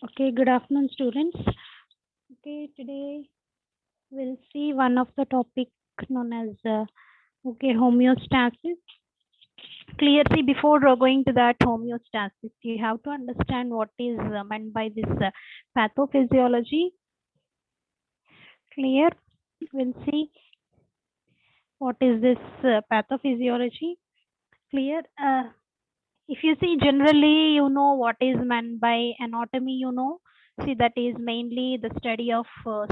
Okay, good afternoon, students. Okay, today we'll see one of the topic known as homeostasis. Clearly, before going to that homeostasis, you have to understand what is meant by this pathophysiology. Clear? We'll see what is this pathophysiology. Clear? If you see generally, you know what is meant by anatomy. See that is mainly the study of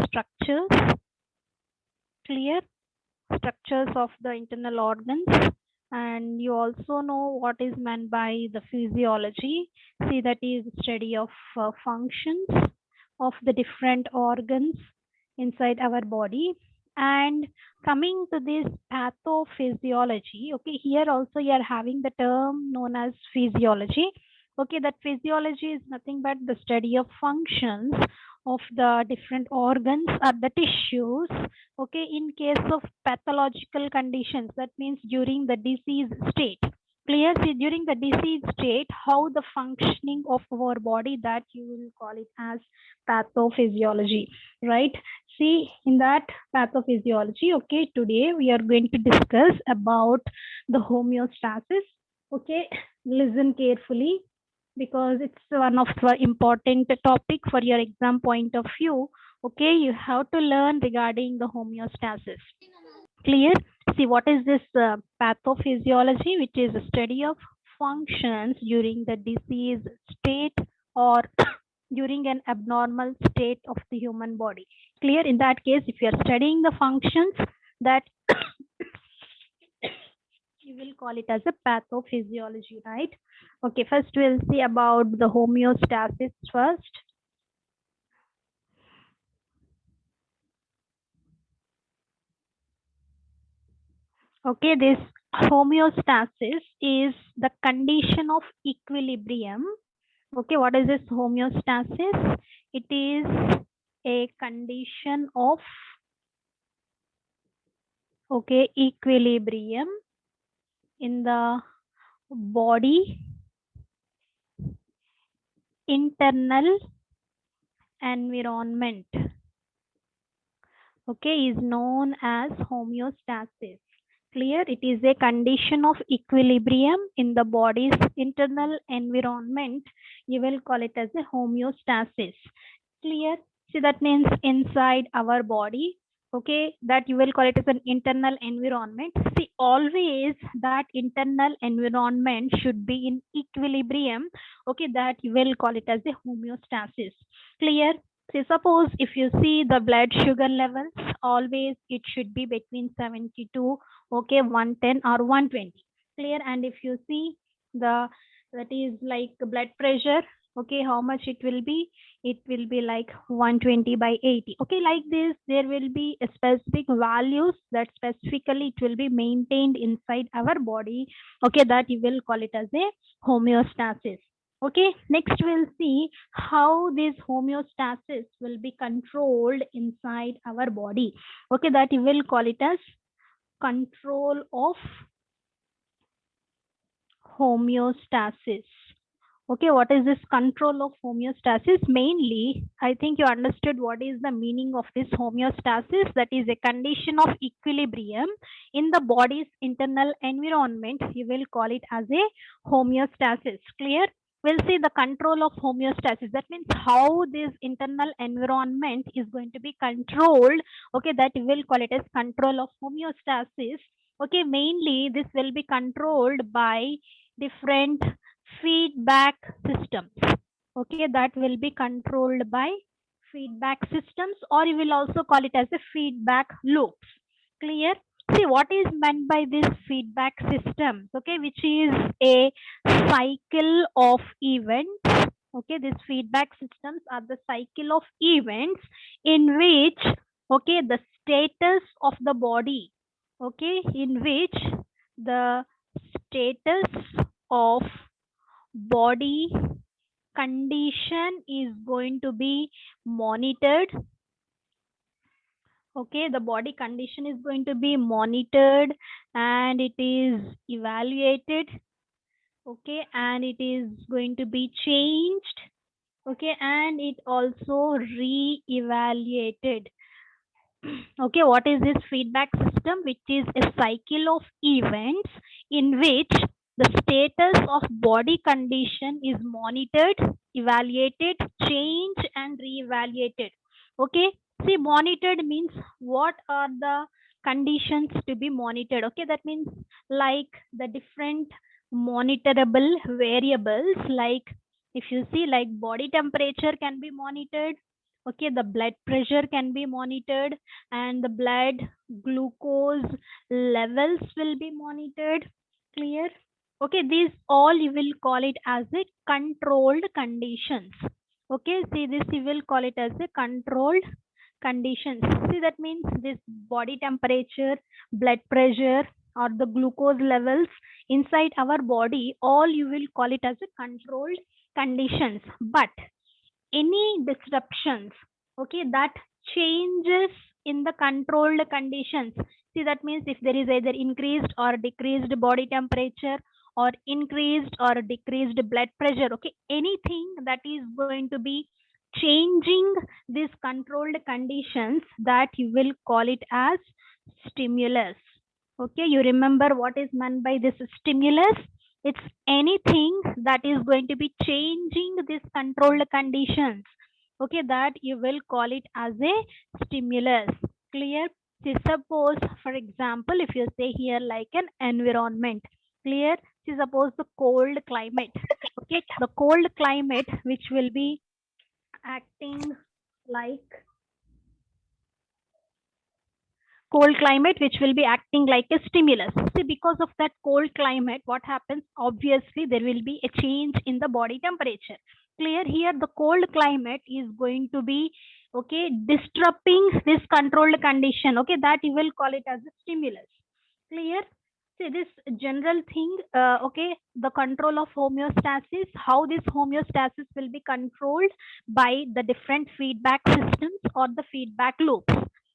structures. Clear? Structures of the internal organs, and you also know what is meant by the physiology. See that is study of functions of the different organs inside our body. And coming to this pathophysiology, okay, here also you are having the term known as physiology. Okay, that physiology is nothing but the study of functions of the different organs or the tissues. Okay, in case of pathological conditions, that means during the disease state. Clear? See, during the disease state, how the functioning of our body, that you will call it as pathophysiology, right? See, in that pathophysiology, okay, today we are going to discuss about the homeostasis. Okay, listen carefully because it's one of the important topic for your exam point of view. Okay, you have to learn regarding the homeostasis. Clear? See, what is this pathophysiology, which is a study of functions during the disease state or during an abnormal state of the human body. Clear? In that case, if you are studying the functions, that you will call it as a pathophysiology, right? Okay, first we'll see about the homeostasis first. Okay, this homeostasis is the condition of equilibrium. Okay, what is this homeostasis? It is a condition of equilibrium in the body internal environment. Okay, is known as homeostasis. Clear? It is a condition of equilibrium in the body's internal environment. You will call it as a homeostasis. Clear? See, that means inside our body. Okay, that you will call it as an internal environment. See, always that internal environment should be in equilibrium. Okay, that you will call it as a homeostasis. Clear? See, suppose if you see the blood sugar levels, always it should be between 72, okay, 110 or 120. Clear? And if you see the that is like blood pressure, okay, how much it will be? It will be like 120 by 80. Okay, like this, there will be a specific values that specifically it will be maintained inside our body. Okay, that you will call it as a homeostasis. Okay, next we'll see how this homeostasis will be controlled inside our body. Okay, that you will call it as control of homeostasis. Okay, what is this control of homeostasis? Mainly, I think you understood what is the meaning of this homeostasis. That is a condition of equilibrium in the body's internal environment. You will call it as a homeostasis. Clear? We'll see the control of homeostasis. That means how this internal environment is going to be controlled. Okay, that we will call it as control of homeostasis. Okay, mainly this will be controlled by different feedback systems. Okay, that will be controlled by feedback systems, or you will also call it as a feedback loops. Clear? See, what is meant by this feedback systems? Okay, which is a cycle of events. Okay, these feedback systems are the cycle of events in which, okay, the status of the body, okay, in which the status of body condition is going to be monitored. Okay, the body condition is going to be monitored and it is evaluated. Okay, and it is going to be changed Okay, and it also re-evaluated. Okay, what is this feedback system? Which is a cycle of events in which the status of body condition is monitored, evaluated, changed, and re-evaluated. Okay, see, monitored means what are the conditions to be monitored. Okay, that means like the different monitorable variables, like if you see, like body temperature can be monitored. Okay, the blood pressure can be monitored, and the blood glucose levels will be monitored. Clear? Okay, these all you will call it as a controlled conditions. Okay, see, this you will call it as a controlled conditions. See, that means this body temperature, blood pressure, or the glucose levels inside our body, all you will call it as a controlled conditions. But any disruptions, okay, that changes in the controlled conditions. See, that means if there is either increased or decreased body temperature, or increased or decreased blood pressure, okay, anything that is going to be changing these controlled conditions, that you will call it as stimulus. Okay, you remember what is meant by this stimulus? It's anything that is going to be changing these controlled conditions. Okay, that you will call it as a stimulus. Clear? See, suppose, for example, if you say here like an environment. Clear? See, suppose the cold climate. Okay, the cold climate which will be acting like cold climate, which will be acting like a stimulus. See, because of that cold climate, what happens? Obviously there will be a change in the body temperature. Clear? Here the cold climate is going to be, okay, disrupting this controlled condition. Okay, that you will call it as a stimulus. Clear? See, this general thing, okay, the control of homeostasis, how this homeostasis will be controlled by the different feedback systems or the feedback loops.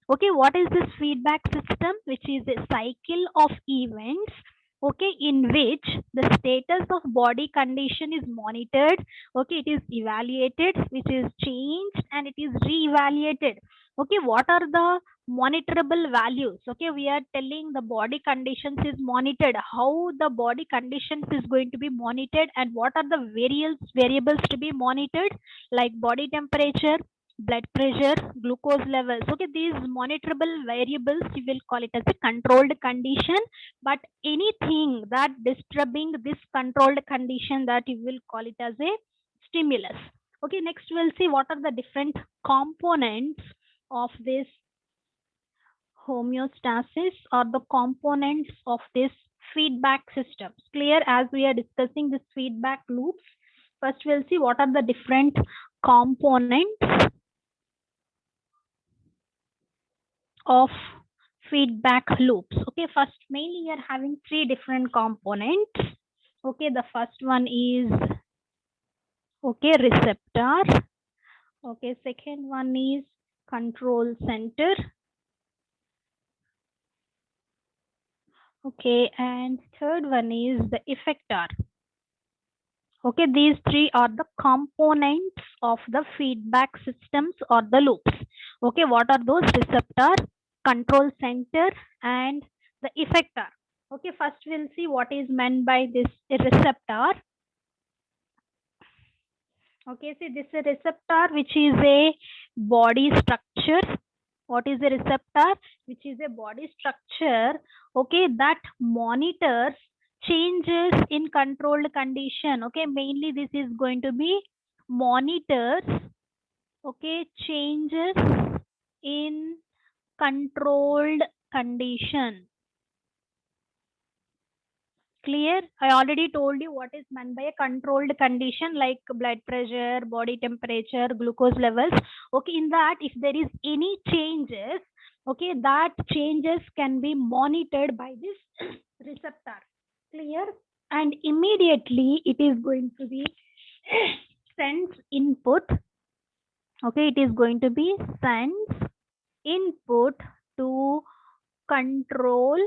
Okay, what is this feedback system? Which is a cycle of events, okay, in which the status of body condition is monitored, okay, it is evaluated, which is changed, and it is re-evaluated. Okay, what are the monitorable values? Okay, we are telling the body conditions is monitored. How the body conditions is going to be monitored, and what are the variables to be monitored? Like body temperature, blood pressure, glucose levels. Okay, these monitorable variables you will call it as a controlled condition. But anything that disturbing this controlled condition, that you will call it as a stimulus. Okay, next we'll see what are the different components of this homeostasis, or the components of this feedback systems. Clear? As we are discussing this feedback loops, first we'll see what are the different components of feedback loops. Okay, first mainly we are having three different components. Okay, the first one is, okay, receptor. Okay, second one is control center. Okay, and third one is the effector. Okay, these three are the components of the feedback systems or the loops. Okay, what are those? Receptor, control center, and the effector. Okay, first we'll see what is meant by this receptor. Okay, see, this is a receptor which is a body structure. What is a receptor? Which is a body structure, okay, that monitors changes in controlled condition. Okay, mainly this is going to be monitors, okay, changes in controlled condition. Clear? I already told you what is meant by a controlled condition, like blood pressure, body temperature, glucose levels. Okay, in that if there is any changes, okay, that changes can be monitored by this receptor. Clear? And immediately it is going to be sends input. Okay, it is going to be sends input to control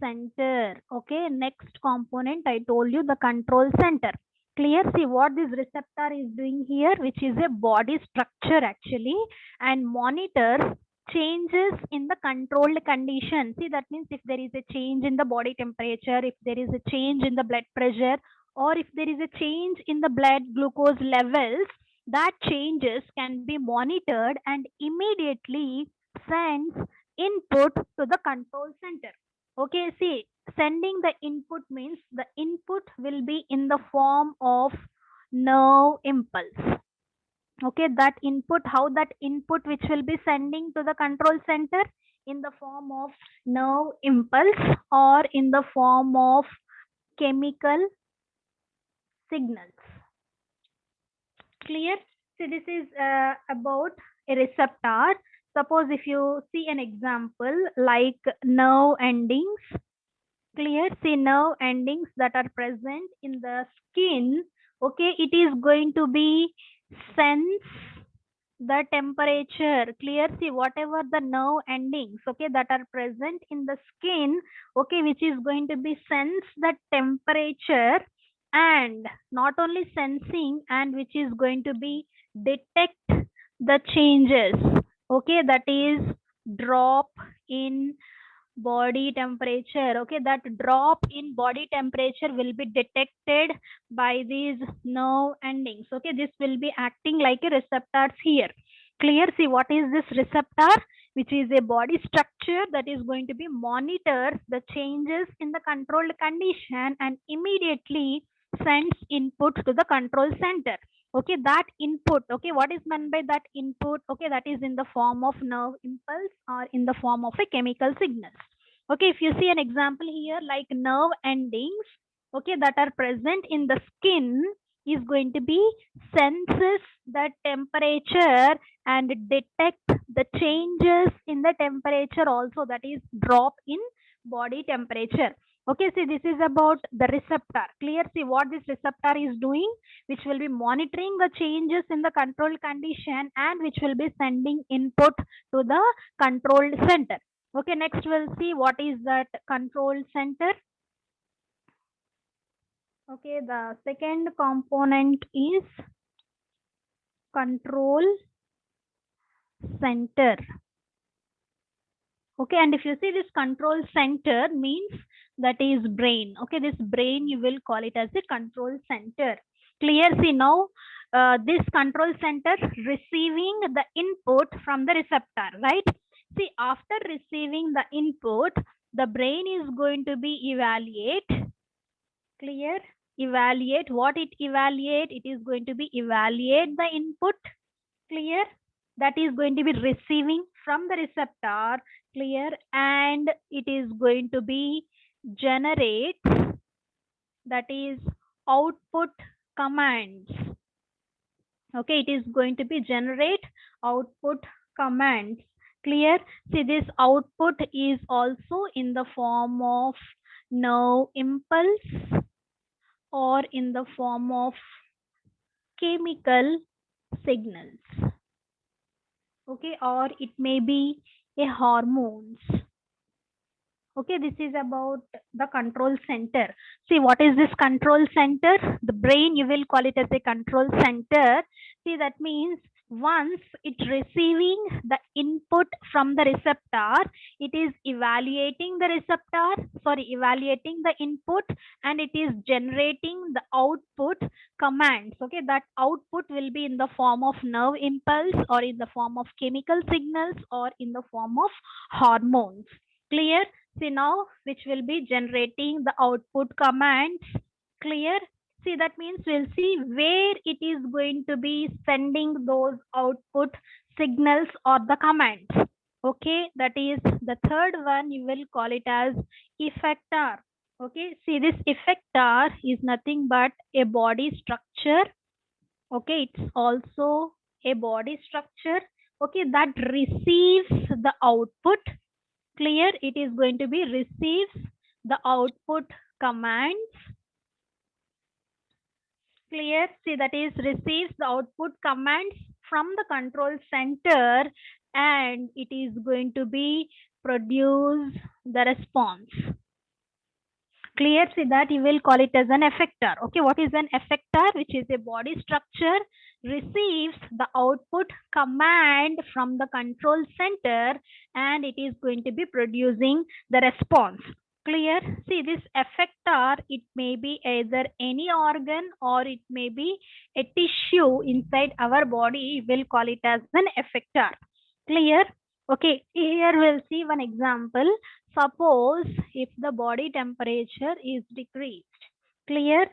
center. Okay, next component I told you, the control center. Clear? See what this receptor is doing here, which is a body structure actually, and monitors changes in the controlled condition. See, that means if there is a change in the body temperature, if there is a change in the blood pressure, or if there is a change in the blood glucose levels, that changes can be monitored and immediately sends input to the control center. Okay, see, sending the input means the input will be in the form of nerve impulse. Okay, that input, how that input which will be sending to the control center in the form of nerve impulse or in the form of chemical signals. Clear? So this is about a receptor. Suppose if you see an example like nerve endings. Clear? See, nerve endings that are present in the skin. Okay, it is going to be sense the temperature. Clear? See, whatever the nerve endings, okay, that are present in the skin, okay, which is going to be sense the temperature, and not only sensing, and which is going to be detect the changes, okay, that is drop in body temperature. Okay, that drop in body temperature will be detected by these nerve endings. Okay, this will be acting like a receptors here. Clear? See what is this receptor, which is a body structure that is going to be monitors the changes in the controlled condition and immediately sends input to the control center. Okay, that input, okay, what is meant by that input? Okay, that is in the form of nerve impulse or in the form of a chemical signal. Okay, if you see an example here like nerve endings, okay, that are present in the skin is going to be senses the temperature and detect the changes in the temperature also, that is drop in body temperature. Okay, see this is about the receptor. Clear? See what this receptor is doing, which will be monitoring the changes in the control condition and which will be sending input to the controlled center. Okay, next we'll see what is that control center. Okay, the second component is control center. Okay, and if you see this control center means that is brain. Okay, this brain you will call it as a control center. Clear? See now this control center receiving the input from the receptor, right? See, after receiving the input, the brain is going to be evaluate. Clear? Evaluate. What it evaluate? It is going to be evaluate the input. Clear? That is going to be receiving from the receptor. Clear? And it is going to be generate, that is output commands. Okay, it is going to be generate output commands. Clear? See, this output is also in the form of nerve impulse or in the form of chemical signals. Okay, or it may be a hormones. Okay, this is about the control center. See what is this control center? The brain you will call it as a control center. See, that means once it receiving the input from the receptor, it is evaluating the receptor, sorry, evaluating the input, and it is generating the output commands. Okay, that output will be in the form of nerve impulse or in the form of chemical signals or in the form of hormones. Clear? See now which will be generating the output commands. Clear? See, that means we'll see where it is going to be sending those output signals or the commands. Okay, that is the third one, you will call it as effector. Okay, see this effector is nothing but a body structure. Okay, it's also a body structure, okay, that receives the output. Clear? It is going to be receives the output commands. Clear? See, that is receives the output commands from the control center and it is going to be produce the response. Clear? See that you will call it as an effector. Okay, what is an effector? Which is a body structure receives the output command from the control center and it is going to be producing the response. Clear? See this effector, it may be either any organ or it may be a tissue inside our body. We'll call it as an effector. Clear? Okay, here we'll see one example. Suppose if the body temperature is decreased. Clear?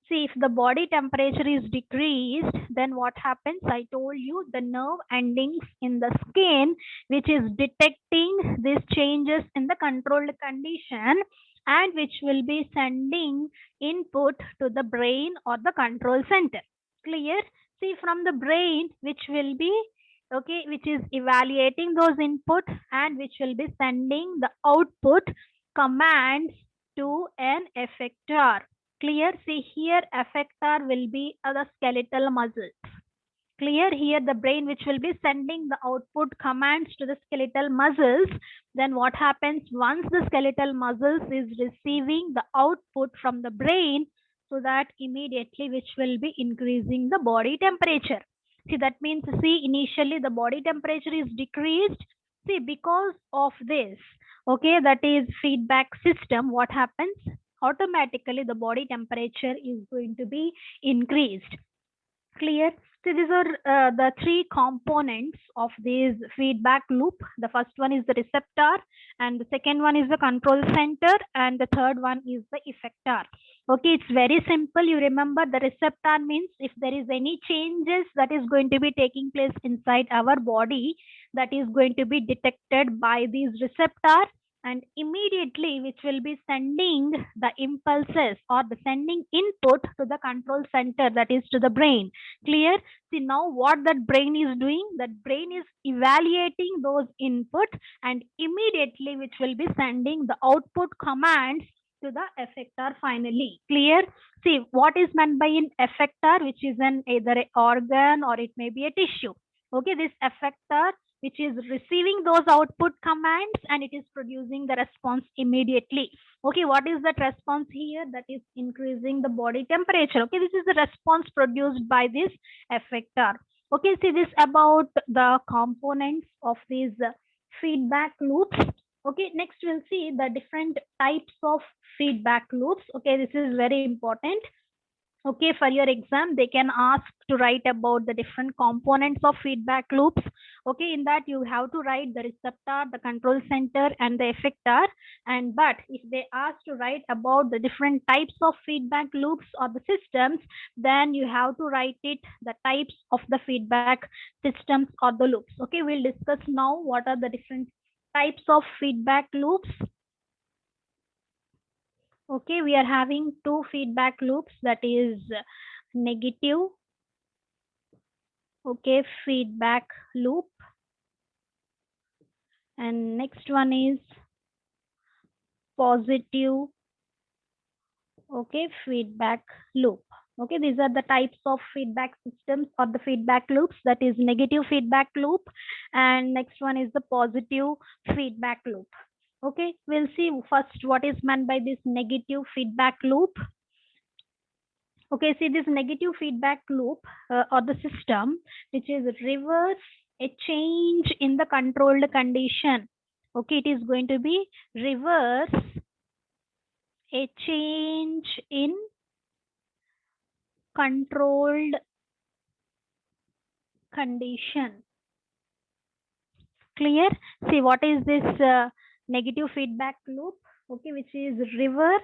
See, if the body temperature is decreased, then what happens? I told you the nerve endings in the skin, which is detecting these changes in the controlled condition and which will be sending input to the brain or the control center. Clear? See, from the brain, which will be okay, which is evaluating those input and which will be sending the output commands to an effector. Clear? See here effector will be the skeletal muscles. Clear? Here the brain which will be sending the output commands to the skeletal muscles. Then what happens once the skeletal muscles is receiving the output from the brain, so that immediately which will be increasing the body temperature. See that means, see, initially the body temperature is decreased. See, because of this, okay, that is feedback system, what happens? Automatically the body temperature is going to be increased. Clear? So these are the three components of this feedback loop. The first one is the receptor, and the second one is the control center, and the third one is the effector. Okay, it's very simple. You remember the receptor means if there is any changes that is going to be taking place inside our body, that is going to be detected by these receptors and immediately which will be sending the impulses or the sending input to the control center, that is to the brain. Clear? See now what that brain is doing, that brain is evaluating those input and immediately which will be sending the output commands to the effector finally. Clear? See what is meant by an effector, which is an either an organ or it may be a tissue. Okay, this effector which is receiving those output commands and it is producing the response immediately. Okay, what is that response here? That is increasing the body temperature. Okay, this is the response produced by this effector. Okay, see this about the components of these feedback loops. Okay, next we'll see the different types of feedback loops. Okay, this is very important. Okay, for your exam they can ask to write about the different components of feedback loops. Okay, in that you have to write the receptor, the control center and the effector. And but if they ask to write about the different types of feedback loops or the systems, then you have to write it the types of the feedback systems or the loops. Okay, we'll discuss now what are the different types of feedback loops. Okay, we are having two feedback loops, that is negative, okay, feedback loop, and next one is positive, okay, feedback loop. Okay, these are the types of feedback systems or the feedback loops, that is negative feedback loop, and next one is the positive feedback loop. Okay, we'll see first what is meant by this negative feedback loop. Okay, see this negative feedback loop or the system which is reverse a change in the controlled condition. Okay, it is going to be reverse a change in controlled condition. Clear? See what is this negative feedback loop? Okay, which is reverse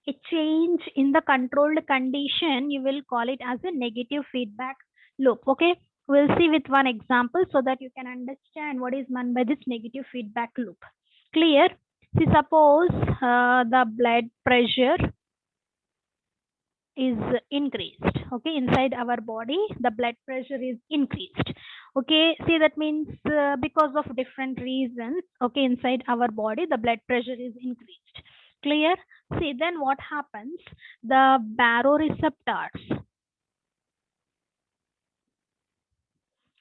a change in the controlled condition. You will call it as a negative feedback loop. Okay, we'll see with one example so that you can understand what is meant by this negative feedback loop. Clear? See, suppose the blood pressure is increased. Okay, inside our body the blood pressure is increased. Okay, see that means because of different reasons, okay, inside our body the blood pressure is increased. Clear? See then what happens, the baroreceptors,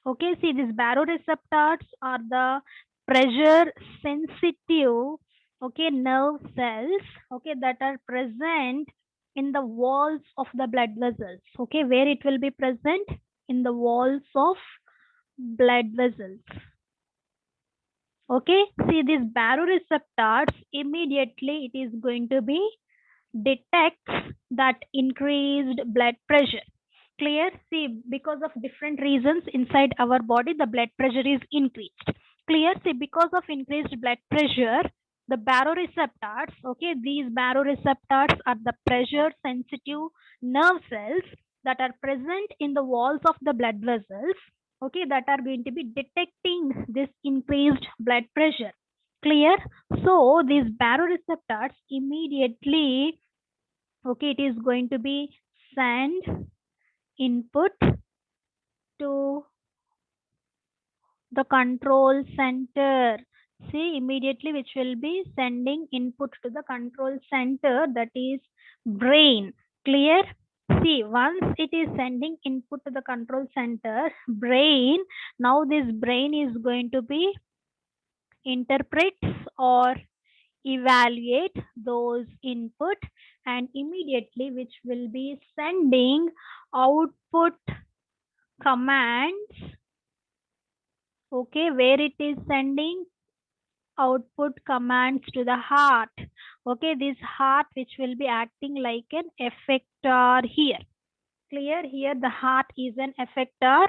okay, see these baroreceptors are the pressure sensitive okay, nerve cells, okay, that are present in the walls of the blood vessels. Okay, where it will be present? In the walls of blood vessels. Okay, see these baroreceptors, immediately it is going to be detects that increased blood pressure. Clear? See, because of different reasons inside our body, the blood pressure is increased. Clear? See, because of increased blood pressure, the baroreceptors, okay, these baroreceptors are the pressure sensitive nerve cells that are present in the walls of the blood vessels, okay, that are going to be detecting this increased blood pressure. Clear? So these baroreceptors immediately, okay, it is going to be send input to the control center. See, immediately which will be sending input to the control center, that is brain. Clear? See, once it is sending input to the control center, brain, now this brain is going to be interprets or evaluate those input, and immediately which will be sending output commands, okay, where it is sending output commands to the heart. Okay, this heart which will be acting like an effector here. Clear? Here the heart is an effector.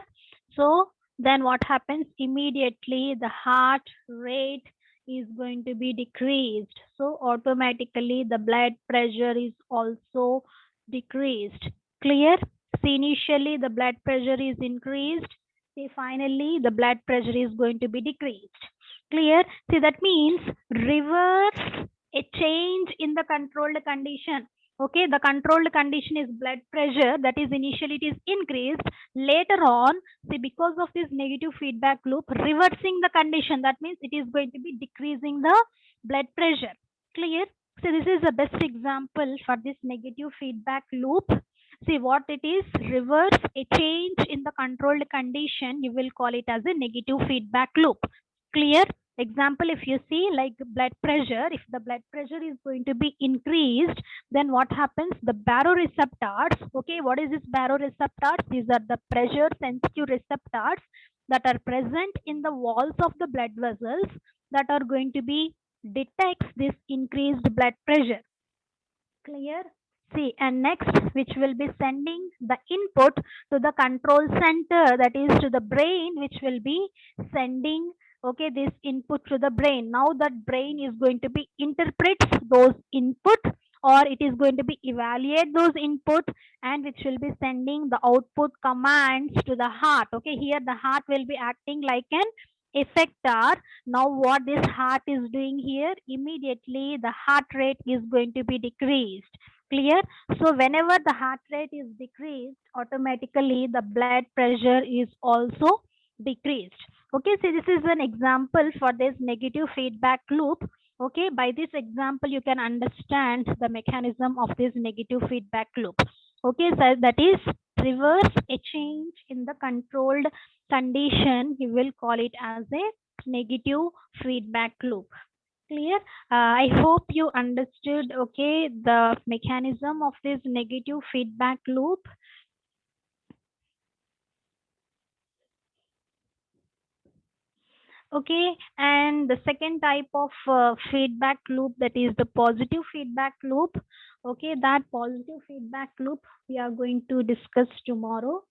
So then what happens? Immediately the heart rate is going to be decreased. So automatically the blood pressure is also decreased. Clear? See, initially the blood pressure is increased. See, finally the blood pressure is going to be decreased. Clear? See, that means reverse a change in the controlled condition. Okay, the controlled condition is blood pressure, that is initially it is increased. Later on, see, because of this negative feedback loop, reversing the condition, that means it is going to be decreasing the blood pressure. Clear? So this is the best example for this negative feedback loop. See what it is: reverse a change in the controlled condition, you will call it as a negative feedback loop. Clear? Example, if you see like blood pressure, if the blood pressure is going to be increased, then what happens? The baroreceptors, okay, what is this baroreceptors? These are the pressure sensitive receptors that are present in the walls of the blood vessels that are going to be detects this increased blood pressure. Clear? See, and next which will be sending the input to the control center, that is to the brain, which will be sending, okay, this input to the brain. Now that brain is going to be interprets those input, or it is going to be evaluate those input, and which will be sending the output commands to the heart. Okay, here the heart will be acting like an effector. Now what this heart is doing here? Immediately the heart rate is going to be decreased. Clear? So whenever the heart rate is decreased, automatically the blood pressure is also decreased. Okay, so this is an example for this negative feedback loop. Okay, by this example you can understand the mechanism of this negative feedback loop. Okay, so that is reverse a change in the controlled condition, you will call it as a negative feedback loop. Clear? I hope you understood, okay, the mechanism of this negative feedback loop. Okay, and the second type of feedback loop, that is the positive feedback loop. Okay, that positive feedback loop we are going to discuss tomorrow.